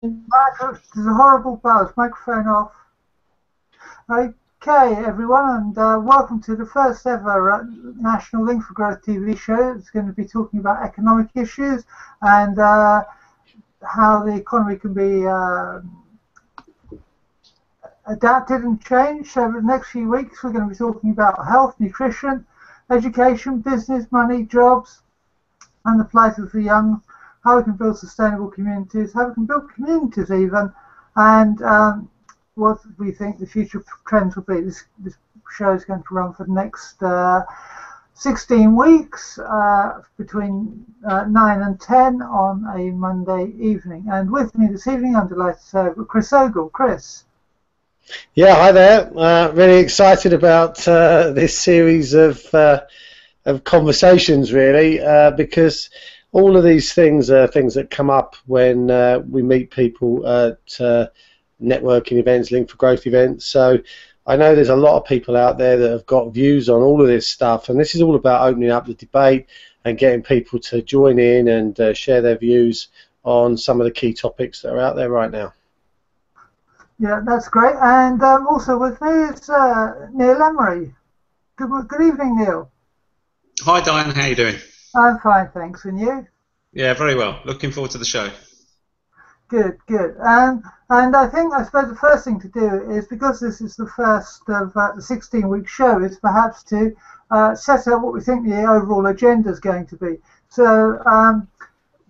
There's a horrible buzz. Microphone off. Okay, everyone, and welcome to the first ever National Link for Growth TV show. It's going to be talking about economic issues and how the economy can be adapted and changed. So over the next few weeks, we're going to be talking about health, nutrition, education, business, money, jobs, and the plight of the young, how we can build sustainable communities, how we can build communities even, and what we think the future trends will be. This show is going to run for the next 16 weeks between 9 and 10 on a Monday evening. And with me this evening, I'm delighted to say Chris Ogle. Chris. Yeah, hi there. Really excited about this series of conversations, really, because all of these things are things that come up when we meet people at networking events, Link for Growth events. So I know there's a lot of people out there that have got views on all of this stuff, and this is all about opening up the debate and getting people to join in and share their views on some of the key topics that are out there right now. Yeah, that's great. And also with me is Neal Emery. Good evening, Neal. Hi, Diane. How are you doing? I'm fine, thanks. And you? Yeah, very well. Looking forward to the show. Good, good. And I suppose the first thing to do is, because this is the first of the 16-week show, is perhaps to set out what we think the overall agenda is going to be. So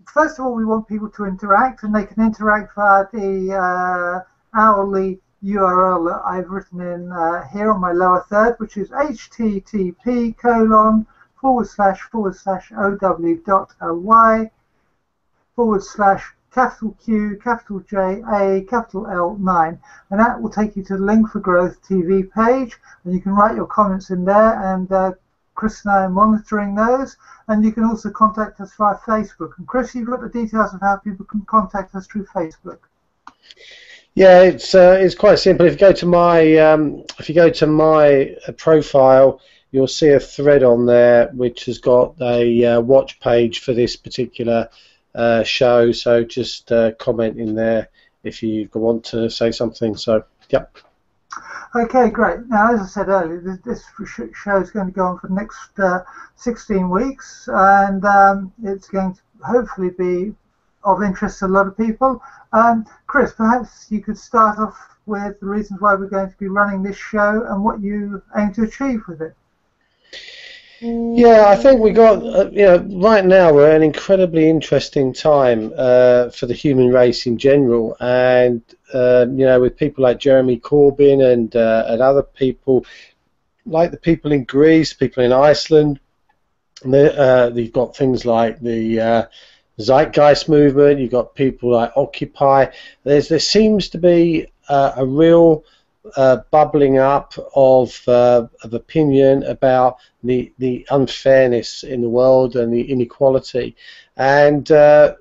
first of all, we want people to interact, and they can interact via the hourly URL that I've written in here on my lower third, which is http://ow.ly/Q, J, A, L 9, and that will take you to the Link for Growth TV page, and you can write your comments in there, and Chris and I are monitoring those, and you can also contact us via Facebook. And Chris, you've got the details of how people can contact us through Facebook. Yeah, it's quite simple. If you go to my profile, you'll see a thread on there which has got a watch page for this particular show. So just comment in there if you want to say something. So, yep. Okay, great. Now, as I said earlier, this show is going to go on for the next 16 weeks, and it's going to hopefully be of interest to a lot of people. Chris, perhaps you could start off with the reasons why we're going to be running this show and what you aim to achieve with it. Yeah, I think we got, right now we're at an incredibly interesting time for the human race in general, and with people like Jeremy Corbyn and other people, like the people in Greece, people in Iceland. You've got things like the Zeitgeist movement. You've got people like Occupy. There seems to be a real bubbling up of opinion about the unfairness in the world and the inequality, and but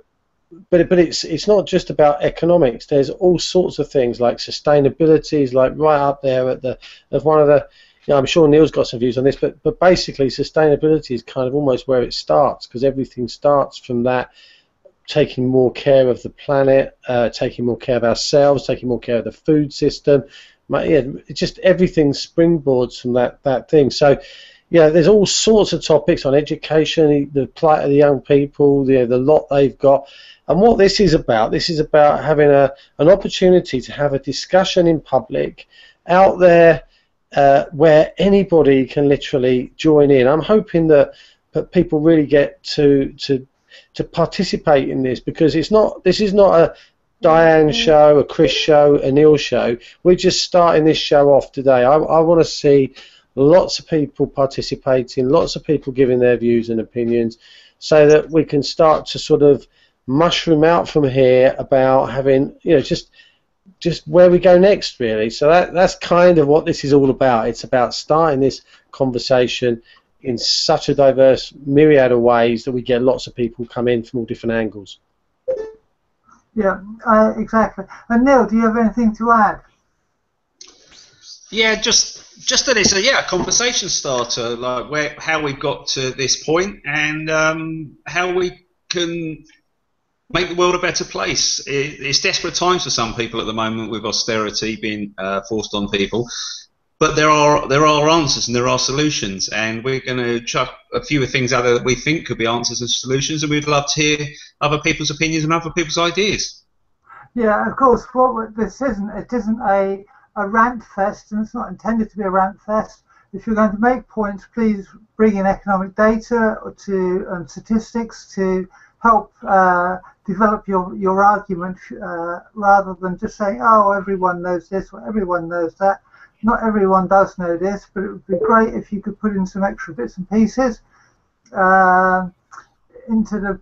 it's not just about economics. There's all sorts of things like sustainability is like right up there at one of the. I'm sure Neal's got some views on this, but basically sustainability is kind of almost where it starts, because everything starts from that, taking more care of the planet, taking more care of ourselves, taking more care of the food system. Yeah, just everything springboards from that thing. So, yeah, there's all sorts of topics on education, the plight of the young people, the lot they've got. And what this is about having an opportunity to have a discussion in public out there, where anybody can literally join in. I'm hoping that people really get to participate in this, because this is not a Diane show, a Chris show, a Neal show. We're just starting this show off today. I want to see lots of people participating, lots of people giving their views and opinions, so that we can start to sort of mushroom out from here about having, just where we go next, really. So that's kind of what this is all about. It's about starting this conversation in such a diverse myriad of ways that we get lots of people come in from all different angles. Yeah, exactly. And Neal, do you have anything to add? Yeah, just that it's a conversation starter, like how we got to this point, and how we can make the world a better place. It's desperate times for some people at the moment with austerity being forced on people. But there are answers and there are solutions, and we're going to chuck a few things out there that we think could be answers and solutions, and we'd love to hear other people's opinions and other people's ideas. Yeah, of course. This isn't. It isn't a rant fest, and it's not intended to be a rant fest. If you're going to make points, please bring in economic data and statistics to help develop your argument, rather than just saying, "Oh, everyone knows this" or "Everyone knows that." Not everyone does know this, but it would be great if you could put in some extra bits and pieces into the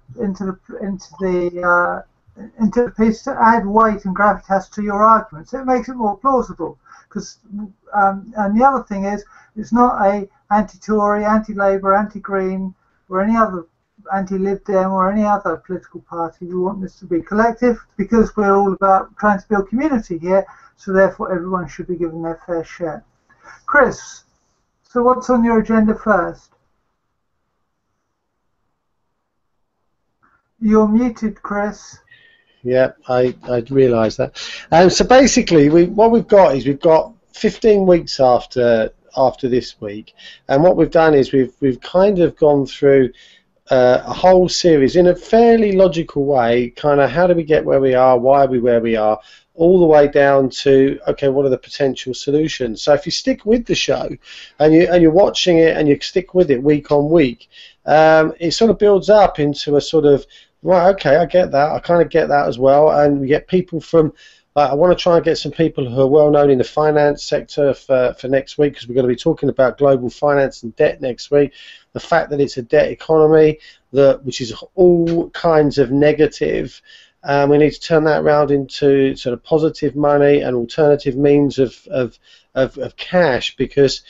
piece to add weight and gravitas to your argument. So it makes it more plausible. Because and the other thing is, it's not a anti-Tory, anti-Labour, anti-Green, or any other anti-Lib Dem or any other political party. We want this to be collective because we're all about trying to build community here. So therefore everyone should be given their fair share. Chris, so what's on your agenda first? You're muted, Chris. Yeah, I realised that. So basically, what we've got is we've got 15 weeks after this week, and what we've done is we've kind of gone through a whole series in a fairly logical way, kind of how do we get where we are, why are we where we are, all the way down to, okay, what are the potential solutions? So if you stick with the show and you're watching it and you stick with it week on week, it sort of builds up into a sort of, right, okay, I get that, I kind of get that as well, and we get people from, I want to try and get some people who are well known in the finance sector for next week, because we're going to be talking about global finance and debt next week, the fact that it's a debt economy, which is all kinds of negative. We need to turn that around into sort of positive money and alternative means of cash, because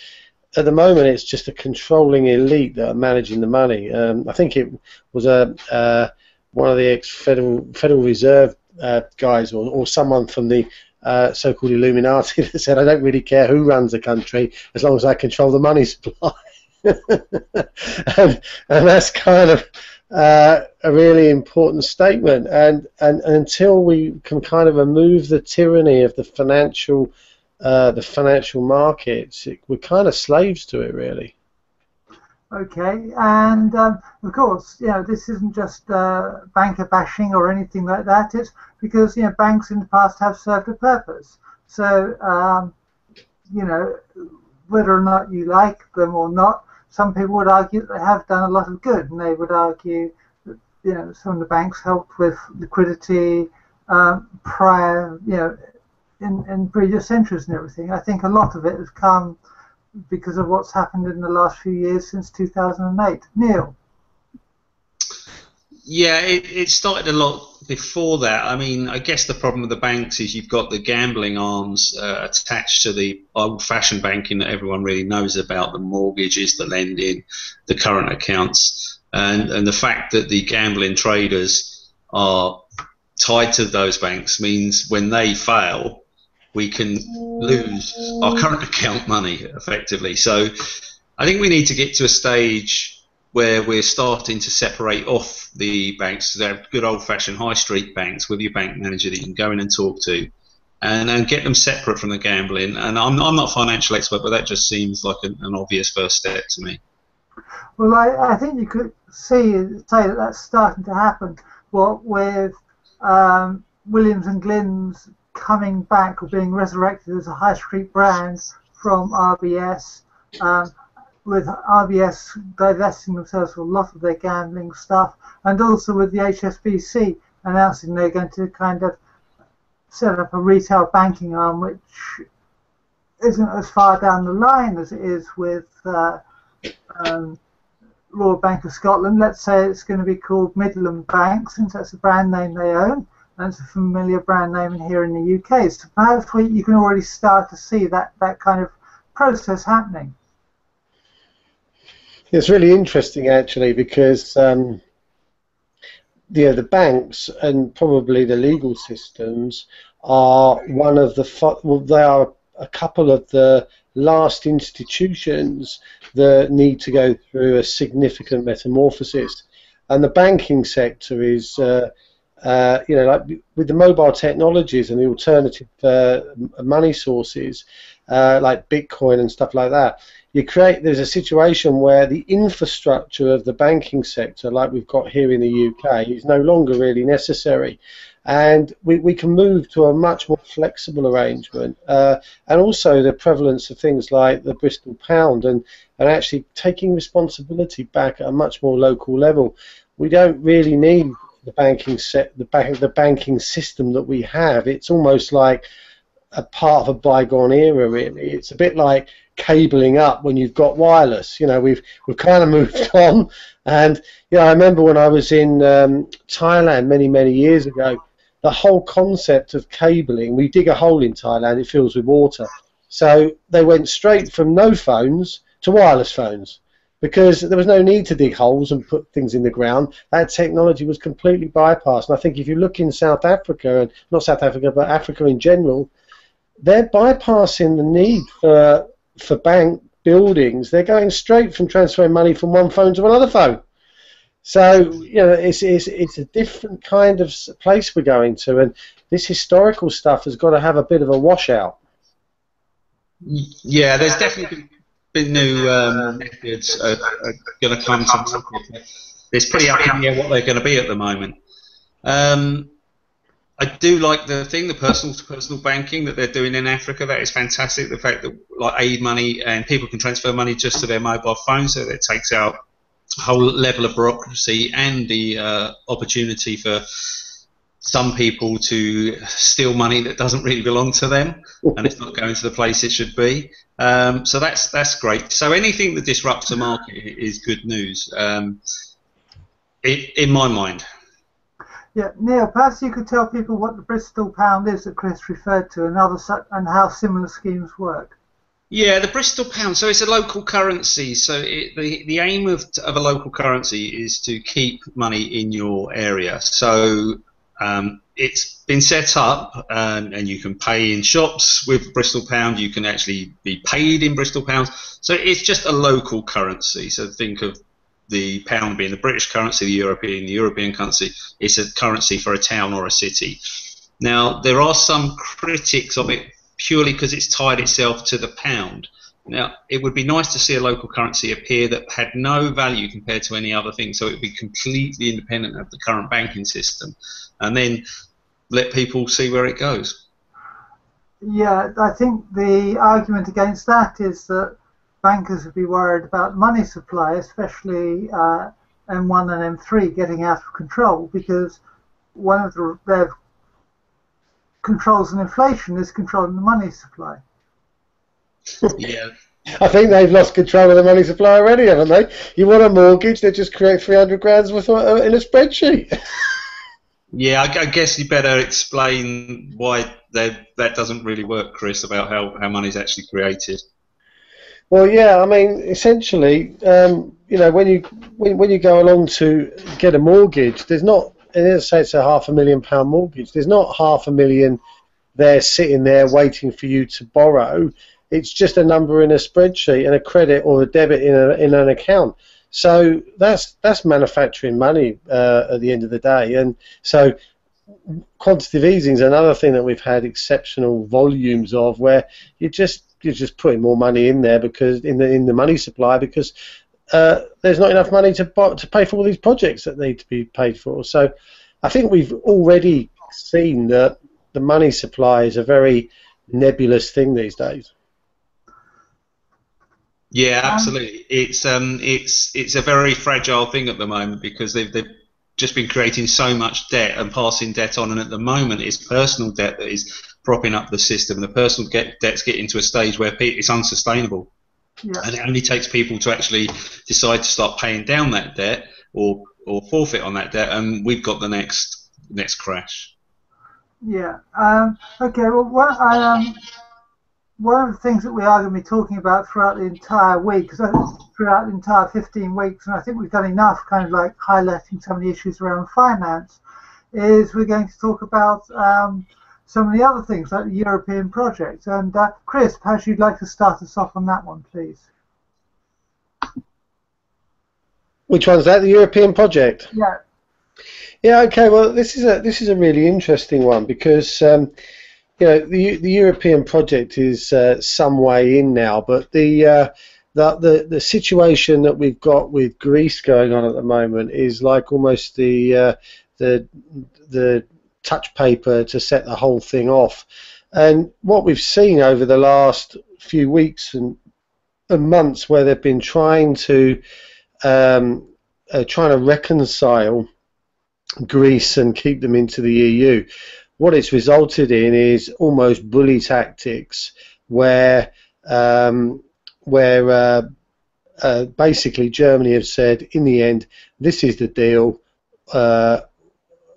at the moment it's just a controlling elite that are managing the money. I think it was one of the ex-Federal Reserve guys or someone from the so-called Illuminati that said, I don't really care who runs the country as long as I control the money supply. and that's kind of a really important statement, and until we can kind of remove the tyranny of the financial markets, we're kind of slaves to it, really. Okay, and of course, this isn't just banker bashing or anything like that. It's because banks in the past have served a purpose. So whether or not you like them or not, some people would argue that they have done a lot of good, and they would argue that some of the banks helped with liquidity prior, in previous centuries and everything. I think a lot of it has come because of what's happened in the last few years since 2008. Neal? Yeah, it started a lot before that. I mean, I guess the problem with the banks is you've got the gambling arms attached to the old-fashioned banking that everyone really knows about, the mortgages, the lending, the current accounts, and the fact that the gambling traders are tied to those banks means when they fail, we can lose our current account money effectively. So I think we need to get to a stage where we're starting to separate off the banks. They're good old-fashioned high street banks with your bank manager that you can go in and talk to, and get them separate from the gambling. And I'm not a financial expert, but that just seems like an obvious first step to me. Well, I think you could say that that's starting to happen. With Williams and Glyn's coming back or being resurrected as a high street brand from RBS, with RBS divesting themselves of a lot of their gambling stuff, and also with the HSBC announcing they're going to kind of set up a retail banking arm, which isn't as far down the line as it is with Royal Bank of Scotland. Let's say it's going to be called Midland Bank, since that's a brand name they own, and it's a familiar brand name here in the UK. So perhaps you can already start to see that kind of process happening. It's really interesting, actually, because the banks and probably the legal systems are one of they are a couple of the last institutions that need to go through a significant metamorphosis, and the banking sector is like with the mobile technologies and the alternative money sources, like Bitcoin and stuff like that, there's a situation where the infrastructure of the banking sector, like we've got here in the UK, is no longer really necessary. And we can move to a much more flexible arrangement, and also the prevalence of things like the Bristol pound, and actually taking responsibility back at a much more local level. We don't really need the banking system that we have. It's almost like a part of a bygone era, really. It's a bit like cabling up when you've got wireless. We've kind of moved on. And I remember when I was in Thailand many years ago, the whole concept of cabling, we dig a hole in Thailand, it fills with water. So they went straight from no phones to wireless phones, because there was no need to dig holes and put things in the ground. That technology was completely bypassed. And I think if you look in South Africa, and not South Africa, but Africa in general, they're bypassing the need for bank buildings. They're going straight from transferring money from one phone to another phone. So it's a different kind of place we're going to, and this historical stuff has got to have a bit of a washout. Yeah, there's definitely been new methods are going to come to market. It's pretty up in the air what they're going to be at the moment. I do like the personal-to-personal banking that they're doing in Africa. That is fantastic. The fact that like aid money and people can transfer money just to their mobile phone, so that takes out a whole level of bureaucracy and the opportunity for some people to steal money that doesn't really belong to them, and it's not going to the place it should be. So that's great. So anything that disrupts the market is good news, in my mind. Yeah, Neal, perhaps you could tell people what the Bristol pound is that Chris referred to, and how similar schemes work. Yeah, the Bristol pound. So it's a local currency. So the aim of a local currency is to keep money in your area. So it's been set up, and you can pay in shops with Bristol pound. You can actually be paid in Bristol pounds. So it's just a local currency. So think of the pound being the British currency, the European currency. It's a currency for a town or a city. Now, there are some critics of it purely because it's tied itself to the pound. Now, it would be nice to see a local currency appear that had no value compared to any other thing, so it would be completely independent of the current banking system, and then let people see where it goes. Yeah, I think the argument against that is that bankers would be worried about money supply, especially M1 and M3 getting out of control, because one of their controls on inflation is controlling the money supply. Yeah. I think they've lost control of the money supply already, haven't they? You want a mortgage, they just create 300 grand's worth in a spreadsheet. Yeah, I guess you better explain why that doesn't really work, Chris, about how money's actually created. Well, yeah, I mean, essentially, when you go along to get a mortgage, there's not, and let's say it's a £500,000 mortgage, there's not £500,000 there sitting there waiting for you to borrow. It's just a number in a spreadsheet and a credit or a debit in an account. So that's manufacturing money at the end of the day. And so quantitative easing is another thing that we've had exceptional volumes of, where you're just putting more money in there because in the money supply, because there's not enough money to pay for all these projects that need to be paid for. So I think we've already seen that the money supply is a very nebulous thing these days. Yeah, absolutely. It's a very fragile thing at the moment, because they've just been creating so much debt and passing debt on, and at the moment it's personal debt that is propping up the system. The personal debt's getting to a stage where it's unsustainable. Yeah. And it only takes people to actually decide to start paying down that debt or forfeit on that debt, and we've got the next crash. Yeah. Okay. Well, one of the things that we are going to be talking about throughout the entire week, throughout the entire 15 weeks, and I think we've done enough kind of like highlighting some of the issues around finance, is we're going to talk about some of the other things like the European project. And Chris, perhaps you'd like to start us off on that one, please. Which one's that? The European project? Yeah. Yeah. Okay. Well, this is a really interesting one because the European project is some way in now, but the situation that we've got with Greece going on at the moment is like almost the touch paper to set the whole thing off. And what we've seen over the last few weeks and months, where they've been trying to reconcile Greece and keep them into the EU, what it's resulted in is almost bully tactics, where basically Germany have said, in the end, this is the deal,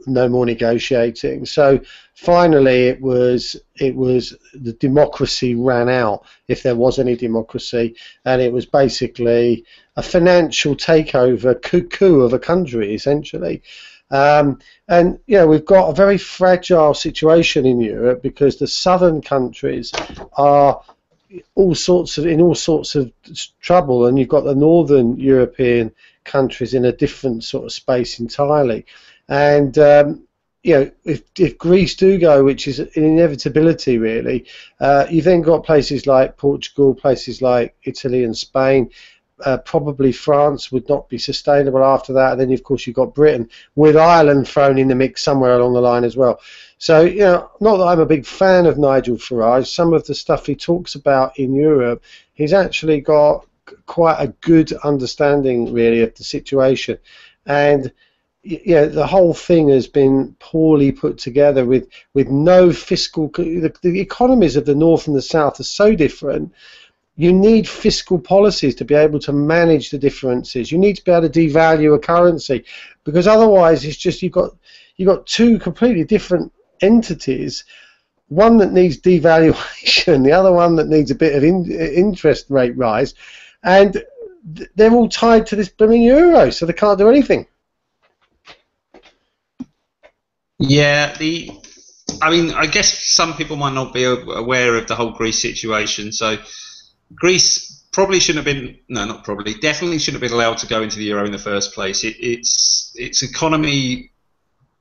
no more negotiating. So finally, it was the democracy ran out, if there was any democracy, and it was basically a financial takeover coup of a country, essentially. And we've got a very fragile situation in Europe because the southern countries are in all sorts of trouble, and you've got the northern European countries in a different sort of space entirely. And if Greece do go, which is an inevitability really, you've then got places like Portugal, places like Italy and Spain. Probably France would not be sustainable after that. And then, of course, you've got Britain, with Ireland thrown in the mix somewhere along the line as well. So, not that I'm a big fan of Nigel Farage. Some of the stuff he talks about in Europe, he's actually got quite a good understanding, really, of the situation. And, the whole thing has been poorly put together with no fiscal... The economies of the North and the South are so different. You need fiscal policies to be able to manage the differences. You need to be able to devalue a currency, because otherwise it's just you've got two completely different entities, one that needs devaluation, the other one that needs a bit of interest rate rise, and they're all tied to this blooming euro, so they can't do anything. Yeah, I guess some people might not be aware of the whole Greece situation, so Greece probably shouldn't have been, no, not probably, definitely shouldn't have been allowed to go into the euro in the first place. Its economy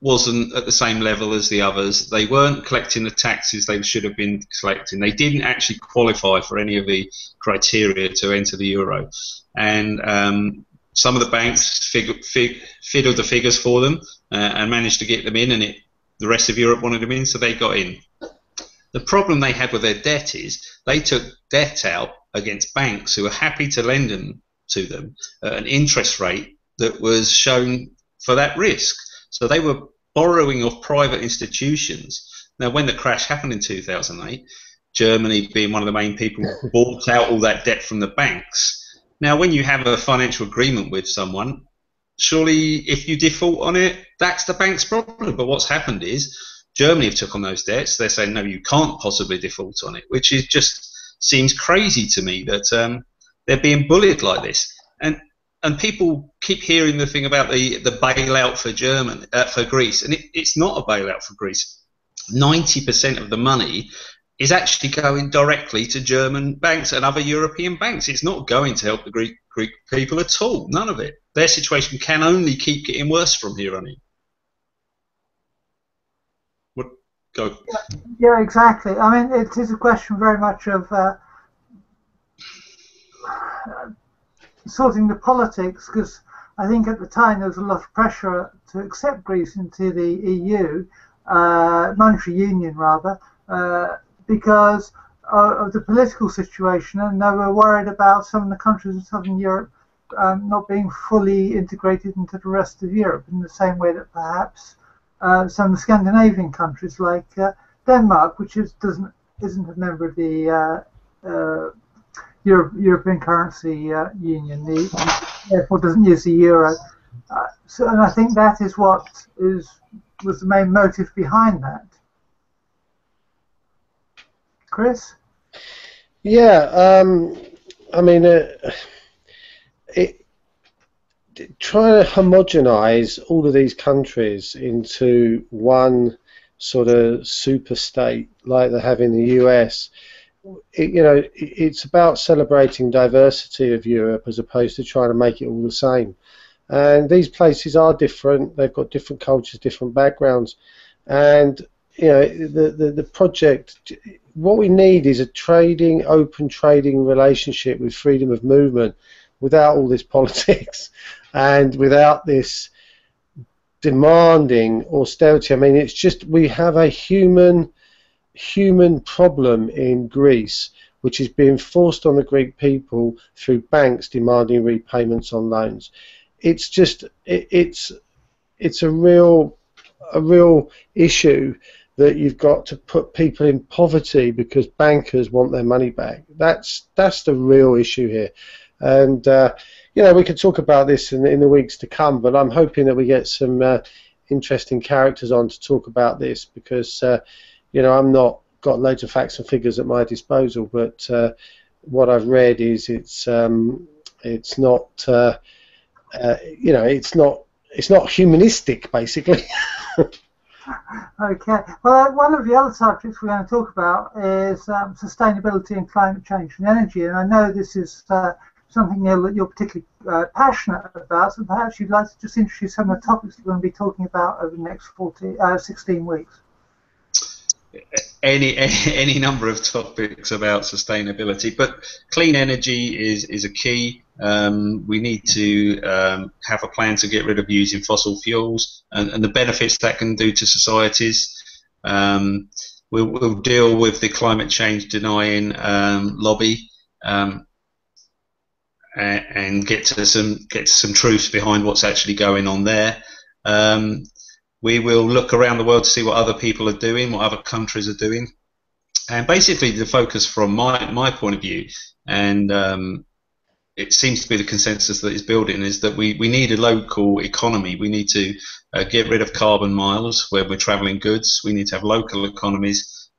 wasn't at the same level as the others. They weren't collecting the taxes they should have been collecting. They didn't actually qualify for any of the criteria to enter the euro. And some of the banks fiddled the figures for them and managed to get them in, and the rest of Europe wanted them in, so they got in. The problem they had with their debt is they took debt out against banks who were happy to lend them to them at an interest rate that was shown for that risk. So they were borrowing off private institutions. Now, when the crash happened in 2008, Germany, being one of the main people, bought out all that debt from the banks. Now, when you have a financial agreement with someone, surely if you default on it, that's the bank's problem. But what's happened is Germany have took on those debts. They're saying, no, you can't possibly default on it, which is just seems crazy to me that they're being bullied like this. And people keep hearing the thing about the bailout for Greece, and it's not a bailout for Greece. 90% of the money is actually going directly to German banks and other European banks. It's not going to help the Greek people at all. None of it. Their situation can only keep getting worse from here on in. Go. Yeah, exactly. I mean, it is a question very much of sorting the politics, because I think at the time there was a lot of pressure to accept Greece into the EU, monetary union rather, because of the political situation, and they were worried about some of the countries in Southern Europe not being fully integrated into the rest of Europe in the same way that perhaps some of the Scandinavian countries like Denmark, which isn't a member of the European Currency Union, therefore doesn't use the euro. And I think that is what was the main motive behind that. Chris? Yeah, I mean, trying to homogenize all of these countries into one sort of super state like they have in the US, it's about celebrating diversity of Europe as opposed to trying to make it all the same. And these places are different. They've got different cultures, different backgrounds, and you know the project. What we need is a open trading relationship with freedom of movement, without all this politics, and without this demanding austerity. I mean, it's just we have a human problem in Greece, which is being forced on the Greek people through banks demanding repayments on loans. It's just it's a real issue that you've got to put people in poverty because bankers want their money back. That's the real issue here, and you know, we could talk about this in the weeks to come. But I'm hoping that we get some interesting characters on to talk about this because you know, I'm not got loads of facts and figures at my disposal, but what I've read is it's not. You know, it's not humanistic, basically. Okay. Well, one of the other subjects we're going to talk about is sustainability and climate change and energy. And I know this is something, Neal, that you're particularly passionate about. So perhaps you'd like to just introduce some of the topics we're going to be talking about over the next 16 weeks. Any number of topics about sustainability, but clean energy is a key. We need to have a plan to get rid of using fossil fuels and the benefits that can do to societies. We'll deal with the climate change denying lobby and get to some truth behind what's actually going on there. We will look around the world to see what other people are doing, what other countries are doing, and basically the focus from my point of view, and it seems to be the consensus that is building, is that we need a local economy. We need to get rid of carbon miles where we're travelling goods. We need to have local economies,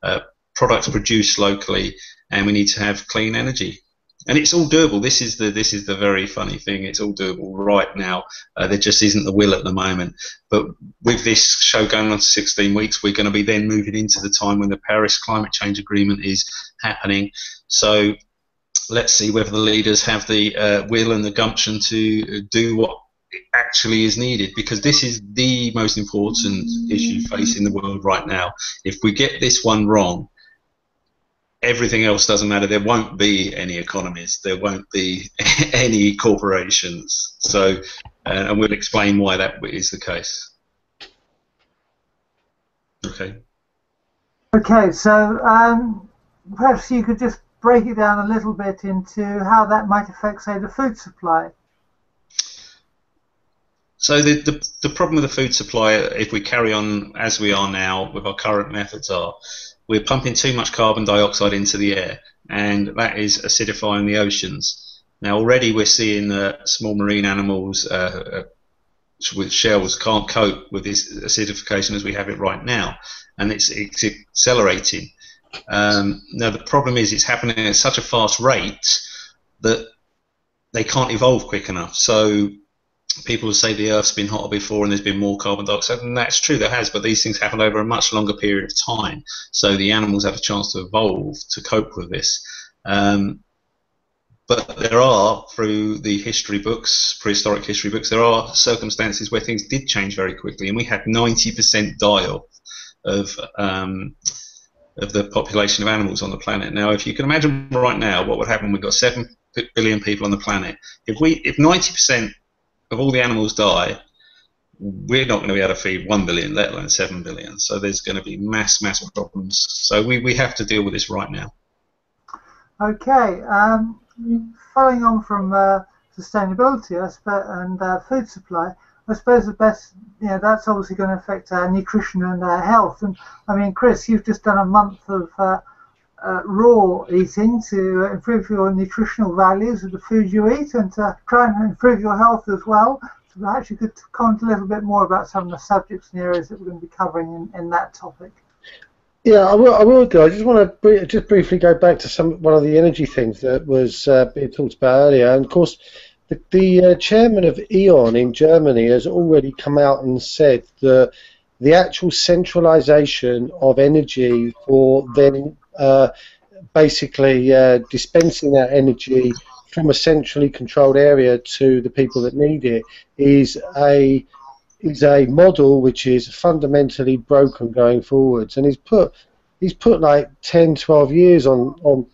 products produced locally, and we need to have clean energy. And it's all doable. This is the very funny thing. It's all doable right now. There just isn't the will at the moment. But with this show going on to 16 weeks, we're going to be then moving into the time when the Paris Climate Change Agreement is happening. So let's see whether the leaders have the will and the gumption to do what actually is needed, because this is the most important issue facing the world right now. If we get this one wrong, everything else doesn't matter. There won't be any economies. There won't be any corporations. So, and we'll explain why that is the case. Okay. Okay. So perhaps you could just break it down a little bit into how that might affect, say, the food supply. So the problem with the food supply, if we carry on as we are now with our current methods, are we're pumping too much carbon dioxide into the air, and that is acidifying the oceans. Now already we're seeing small marine animals with shells can't cope with this acidification as we have it right now, and it's accelerating. Now the problem is it's happening at such a fast rate that they can't evolve quick enough. So people will say the Earth's been hotter before and there's been more carbon dioxide, and that's true, there has, but these things happen over a much longer period of time, so the animals have a chance to evolve to cope with this. But there are, through the history books, prehistoric history books, there are circumstances where things did change very quickly, and we had 90% die-off of the population of animals on the planet. Now, if you can imagine right now what would happen, we've got 7 billion people on the planet. If 90% of all the animals die, we're not going to be able to feed 1 billion, let alone 7 billion. So there's going to be mass problems. So we have to deal with this right now. Okay. Following on from sustainability, I suppose, and food supply, I suppose the best, that's obviously going to affect our nutrition and our health. And I mean, Chris, you've just done a month of raw eating to improve your nutritional values of the food you eat and to try and improve your health as well. So perhaps you could comment a little bit more about some of the subjects and areas that we're going to be covering in that topic. Yeah, I will do. I just want to just briefly go back to one of the energy things that was being talked about earlier. And of course, the chairman of E.ON in Germany has already come out and said that the actual centralisation of energy for then basically dispensing that energy from a centrally controlled area to the people that need it is a model which is fundamentally broken going forwards, and he's put like 10, 12 years on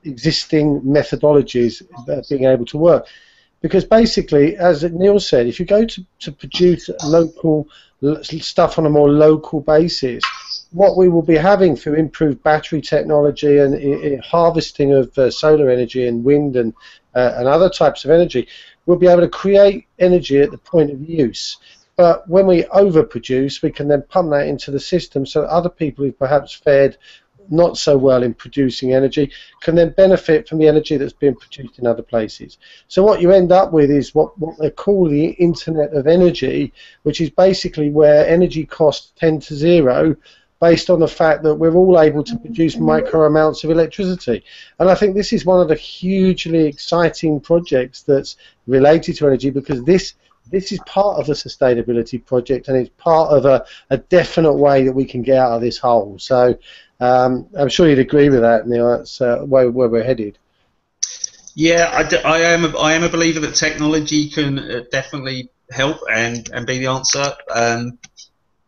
existing methodologies being able to work. Because basically, as Neal said, if you go to produce local stuff on a more local basis, what we will be having through improved battery technology and harvesting of solar energy and wind and other types of energy, we'll be able to create energy at the point of use. But when we overproduce, we can then pump that into the system so that other people who've perhaps fared not so well in producing energy can then benefit from the energy that's being produced in other places. So what you end up with is what they call the Internet of Energy, which is basically where energy costs tend to zero based on the fact that we're all able to produce micro amounts of electricity. And I think this is one of the hugely exciting projects that's related to energy, because this is part of a sustainability project, and it's part of a definite way that we can get out of this hole. So I'm sure you'd agree with that, Neal. That's where we're headed. Yeah, I am a believer that technology can definitely help and be the answer.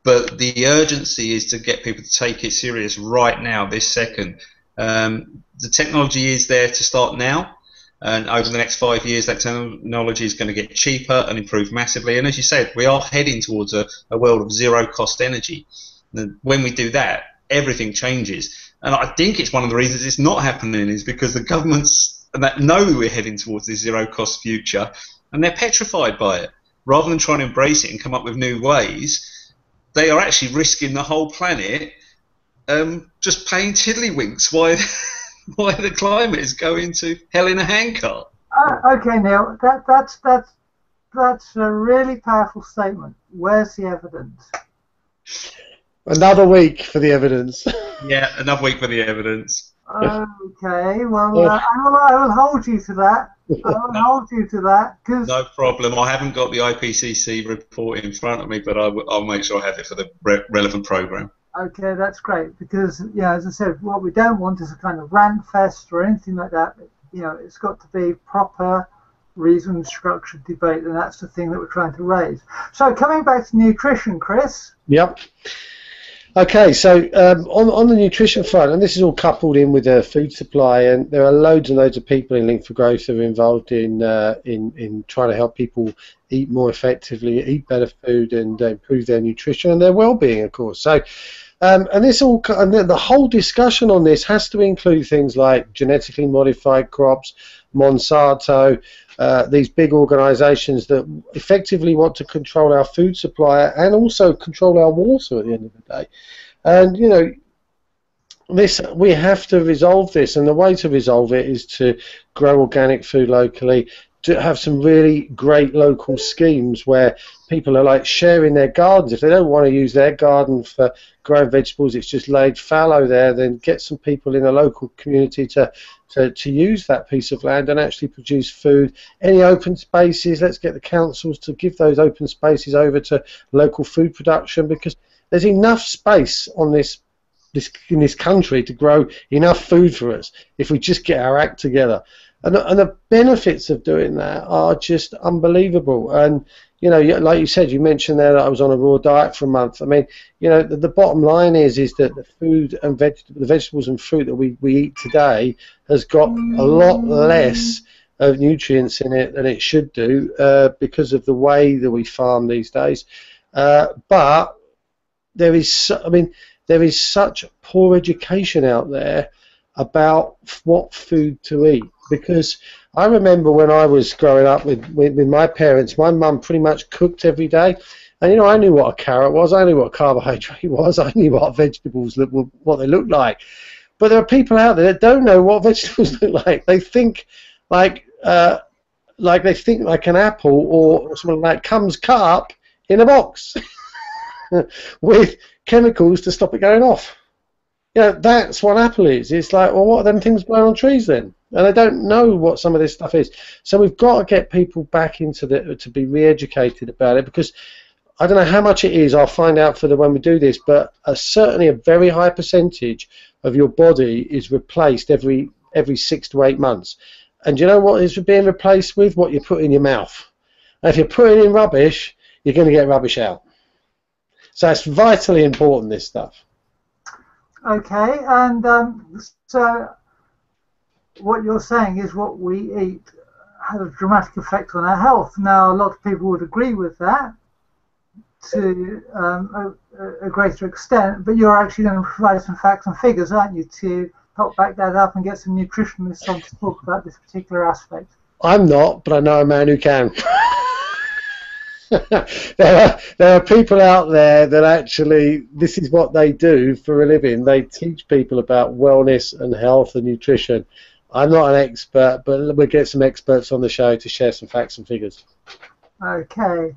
But the urgency is to get people to take it serious right now, this second. The technology is there to start now, and over the next 5 years that technology is going to get cheaper and improve massively. And as you said, we are heading towards a world of zero cost energy. And when we do that, everything changes. And I think it's one of the reasons it's not happening is because the governments that know we're heading towards this zero cost future, and they're petrified by it. Rather than trying to embrace it and come up with new ways, they are actually risking the whole planet just paying tiddlywinks why the climate is going to hell in a handcart. Okay, Neal, that's a really powerful statement. Where's the evidence? Another week for the evidence. Yeah, another week for the evidence. Okay, well, I will hold you to that. I will hold you to that. No problem. I haven't got the IPCC report in front of me, but I'll make sure I have it for the relevant program. Okay, that's great, because, as I said, what we don't want is a kind of rant fest or anything like that. It's got to be proper, reasoned, structured debate, and that's the thing that we're trying to raise. So coming back to nutrition, Chris. Yep. Okay, so on the nutrition front, and this is all coupled in with the food supply, and there are loads and loads of people in Link for Growth who are involved in trying to help people eat more effectively, eat better food, and improve their nutrition and their well-being, of course. So, and the whole discussion on this has to include things like genetically modified crops, Monsanto, these big organisations that effectively want to control our food supply and also control our water at the end of the day. And we have to resolve this, and the way to resolve it is to grow organic food locally, to have some really great local schemes where people are like sharing their gardens. If they don't want to use their garden for growing vegetables, it's just laid fallow there, then get some people in a local community to use that piece of land and actually produce food. Any open spaces, let's get the councils to give those open spaces over to local food production, because there's enough space on in this country to grow enough food for us if we just get our act together. And the benefits of doing that are just unbelievable. And like you said, you mentioned there that I was on a raw diet for a month. I mean, the bottom line is that the food and the vegetables and fruit that we eat today has got a lot less of nutrients in it than it should do because of the way that we farm these days. But there is such poor education out there about what food to eat. Because I remember when I was growing up with my parents, my mum pretty much cooked every day. And, I knew what a carrot was, I knew what a carbohydrate was, I knew what vegetables what they looked like. But there are people out there that don't know what vegetables look like. They think like an apple or something like comes cut up in a box with chemicals to stop it going off. That's what apple is. It's like, well, what are them things growing on trees then? And they don't know what some of this stuff is. So we've got to get people back into to be re-educated about it, because I don't know how much it is. I'll find out when we do this, but certainly a very high percentage of your body is replaced every 6 to 8 months. And do you know what is being replaced with? What you put in your mouth. And if you're putting in rubbish, you're going to get rubbish out. So it's vitally important, this stuff. Okay, and so what you're saying is what we eat has a dramatic effect on our health. Now, a lot of people would agree with that to a greater extent, but you're actually going to provide some facts and figures, aren't you, to help back that up and get some nutritionists on to talk about this particular aspect. I'm not, but I know a man who can. There are people out there that actually, this is what they do for a living. They teach people about wellness and health and nutrition. I'm not an expert, but we'll get some experts on the show to share some facts and figures. Okay.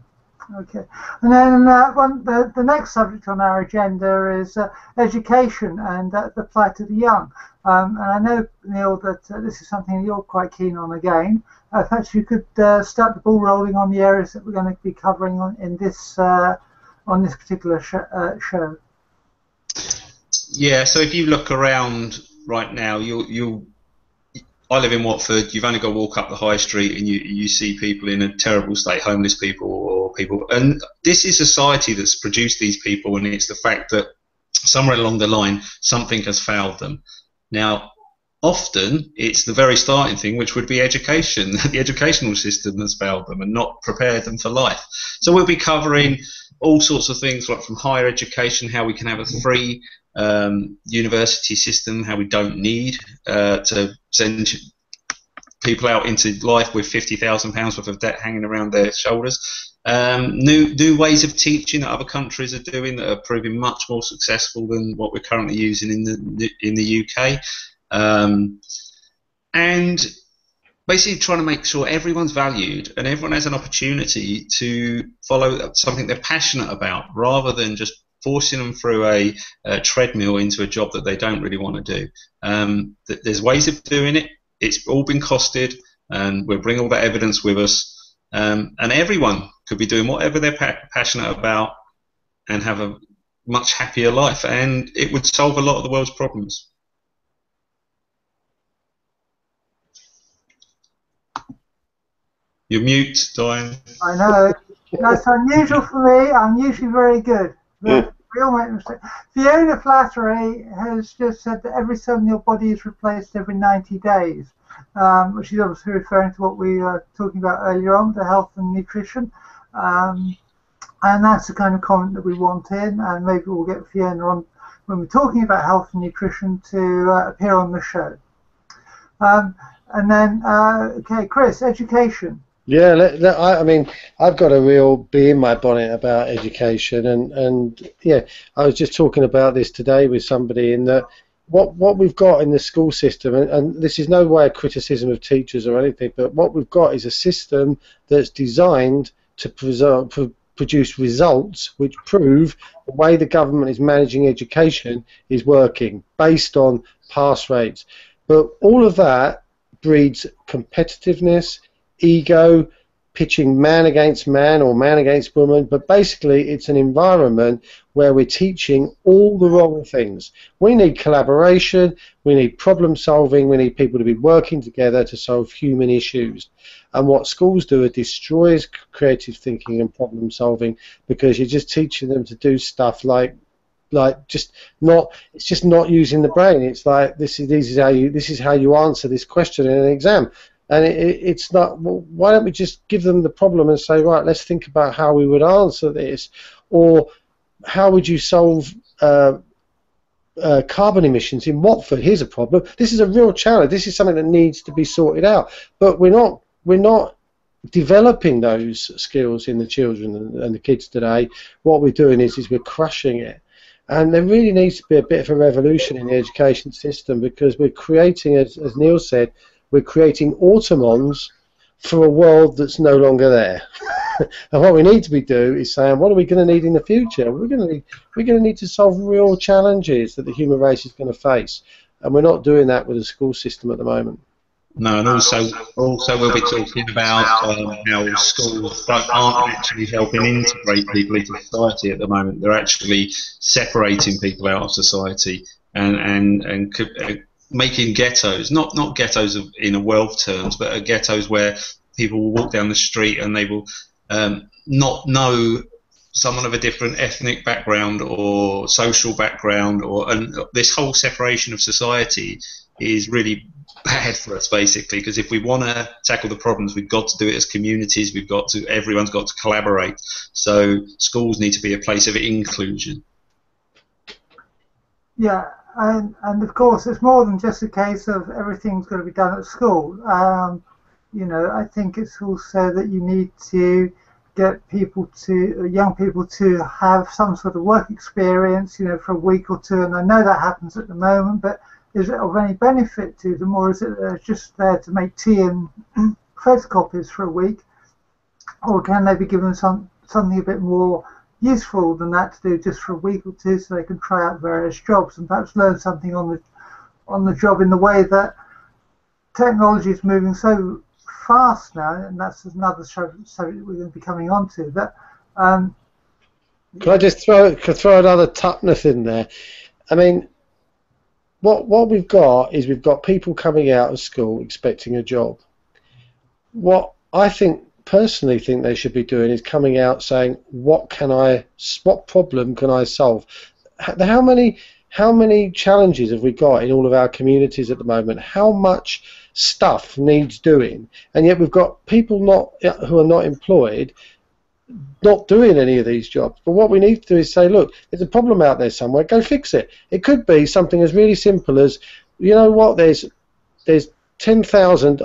And then the next subject on our agenda is education and the plight of the young. And I know, Neal, that this is something you're quite keen on again. Perhaps you could start the ball rolling on the areas that we're going to be covering on this particular show. Yeah, so if you look around right now, I live in Watford. You've only got to walk up the high street and you see people in a terrible state, homeless people or people. And this is society that's produced these people, and it's the fact that somewhere along the line something has failed them. Now, often it's the very starting thing, which would be education. The educational system has failed them and not prepared them for life. So we'll be covering all sorts of things, like from higher education, how we can have a free university system, how we don't need to send people out into life with £50,000 worth of debt hanging around their shoulders. New ways of teaching that other countries are doing that are proving much more successful than what we're currently using in the UK. And basically trying to make sure everyone's valued and everyone has an opportunity to follow something they're passionate about, rather than just forcing them through a treadmill into a job that they don't really want to do. There's ways of doing it. It's all been costed, and we'll bring all that evidence with us. And everyone could be doing whatever they're passionate about and have a much happier life, and it would solve a lot of the world's problems. You're mute, Diane. I know. That's unusual for me. I'm usually very good. But we all make mistakes. Fiona Flattery has just said that every cell in your body is replaced every 90 days, which is obviously referring to what we were talking about earlier on, the health and nutrition. And that's the kind of comment that we want in, and maybe we'll get Fiona on when we're talking about health and nutrition to appear on the show. And then, okay, Chris, education. Yeah, I mean, I've got a real bee in my bonnet about education, and yeah, I was just talking about this today with somebody, in that what we've got in the school system, and this is no way a criticism of teachers or anything, but what we've got is a system that's designed to produce results which prove the way the government is managing education is working, based on pass rates. But all of that breeds competitiveness, ego, pitching man against man or man against woman, but basically it's an environment where we're teaching all the wrong things. We need collaboration, we need problem solving, we need people to be working together to solve human issues. And what schools do, it destroys creative thinking and problem solving, because you're just teaching them to do stuff like just not using the brain. It's like this is how you answer this question in an exam. And it's not, well, why don't we just give them the problem and say, right, let's think about how we would answer this, or how would you solve carbon emissions in Watford? Here's a problem. This is a real challenge. This is something that needs to be sorted out. But we're not developing those skills in the children and the kids today. What we're doing is we're crushing it. And there really needs to be a bit of a revolution in the education system, because we're creating, as Neal said, we're creating automons for a world that's no longer there. And what we need to be doing is saying, what are we going to need in the future? We're going to need to solve real challenges that the human race is going to face, and we're not doing that with the school system at the moment. No, and also we'll be talking about how schools aren't actually helping integrate people into society at the moment. They're actually separating people out of society, and making ghettos, not ghettos in a wealth terms, but ghettos where people will walk down the street and they will not know someone of a different ethnic background or social background, and this whole separation of society is really bad for us, basically, because if we want to tackle the problems, we've got to do it as communities. Everyone's got to collaborate. So schools need to be a place of inclusion. Yeah, and of course it's more than just a case of everything's got to be done at school. You know, I think it's also that you need to get young people to have some sort of work experience, you know, for a week or two. And I know that happens at the moment, but is it of any benefit to them, or is it just there to make tea and photocopies for a week? Or can they be given something a bit more useful than that to do just for a week or two, so they can try out various jobs and perhaps learn something on the job, in the way that technology is moving so fast now, and that's another subject we're going to be coming on to. That Could I just throw another toughness in there? I mean, what we've got is we've got people coming out of school expecting a job. What I personally think they should be doing is coming out saying, what problem can I solve? How many challenges have we got in all of our communities at the moment? How much stuff needs doing? And yet we've got people who are not employed, not doing any of these jobs. But what we need to do is say, look, there's a problem out there somewhere, go fix it. It could be something as really simple as, you know what, there's 10,000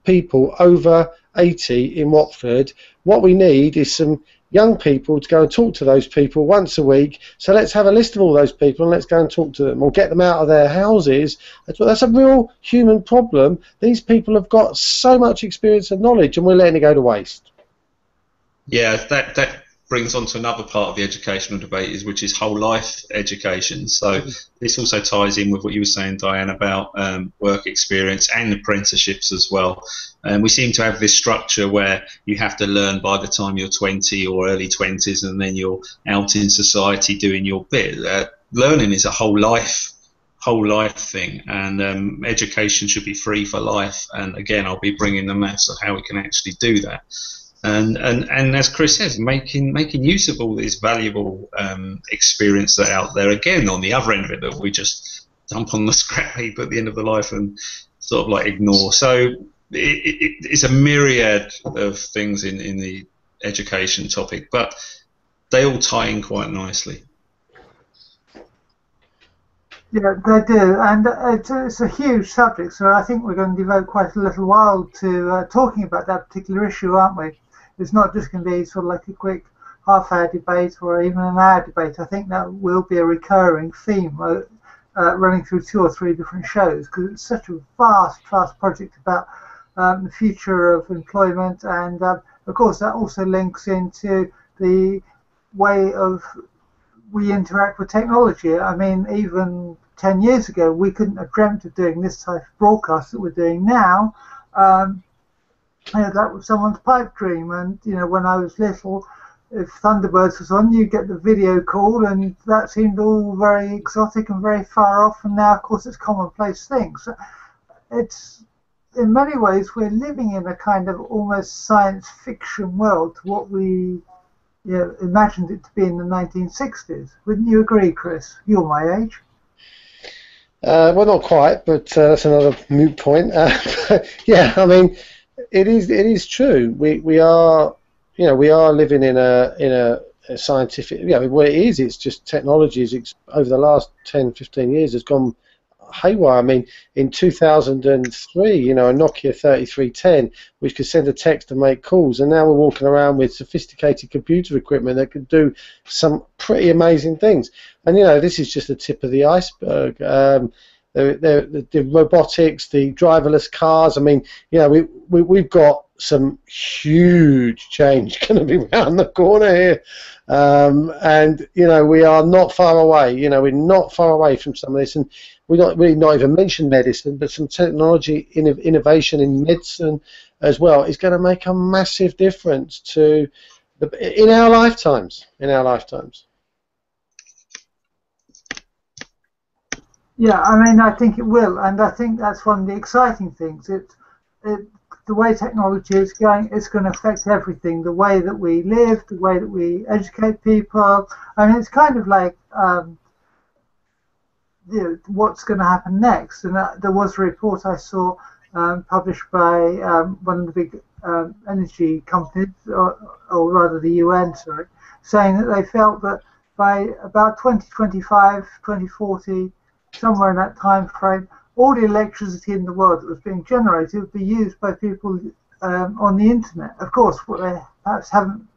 people over 80 in Watford. What we need is some young people to go and talk to those people once a week. So let's have a list of all those people and let's go and talk to them, or get them out of their houses. That's a real human problem. These people have got so much experience and knowledge, and we're letting it go to waste. Yeah, that brings on to another part of the educational debate, which is whole life education. So this also ties in with what you were saying, Diane, about work experience and apprenticeships as well. We seem to have this structure where you have to learn by the time you're 20 or early 20s, and then you're out in society doing your bit. Learning is a whole life thing, and education should be free for life. And again, I'll be bringing the maths of how we can actually do that. And as Chris says, making use of all this valuable experience that out there, again, on the other end of it, that we just dump on the scrap heap at the end of the life and sort of like ignore. So it's a myriad of things in the education topic, but they all tie in quite nicely. Yeah, they do, and it's a huge subject, so I think we're going to devote quite a little while to talking about that particular issue, aren't we? It's not just going to be sort of like a quick half-hour debate or even an hour debate. I think that will be a recurring theme running through 2 or 3 different shows, because it's such a vast project about the future of employment, and of course that also links into the way of we interact with technology. I mean, even 10 years ago we couldn't have dreamt of doing this type of broadcast that we're doing now. You know, that was someone's pipe dream, and you know, when I was little, if Thunderbirds was on, you get the video call, and that seemed all very exotic and very far off, and now of course it's commonplace things. It's, in many ways, we're living in a kind of almost science fiction world to what we imagined it to be in the 1960s. Wouldn't you agree, Chris? You're my age. Well, not quite, but that's another moot point. Yeah, I mean, it is true. We are living in a scientific. Yeah, I mean, what it is, it's just technology is over the last 10, 15 years has gone haywire. I mean, in 2003, a Nokia 3310, which could send a text and make calls, and now we're walking around with sophisticated computer equipment that could do some pretty amazing things. And this is just the tip of the iceberg. The robotics, the driverless cars. I mean, we've got some huge change going to be around the corner here, and we are not far away. We're not far away from some of this, and we not even mention medicine, but some technology innovation in medicine as well is going to make a massive difference in our lifetimes. Yeah, I mean, I think it will, and I think that's one of the exciting things. The way technology is going, it's going to affect everything. The way that we live, the way that we educate people. I mean, it's kind of like what's going to happen next. And there was a report I saw published by one of the big energy companies, or rather the UN, sorry, saying that they felt that by about 2025, 2040, somewhere in that time frame, all the electricity in the world that was being generated would be used by people on the internet. Of course, what they perhaps haven't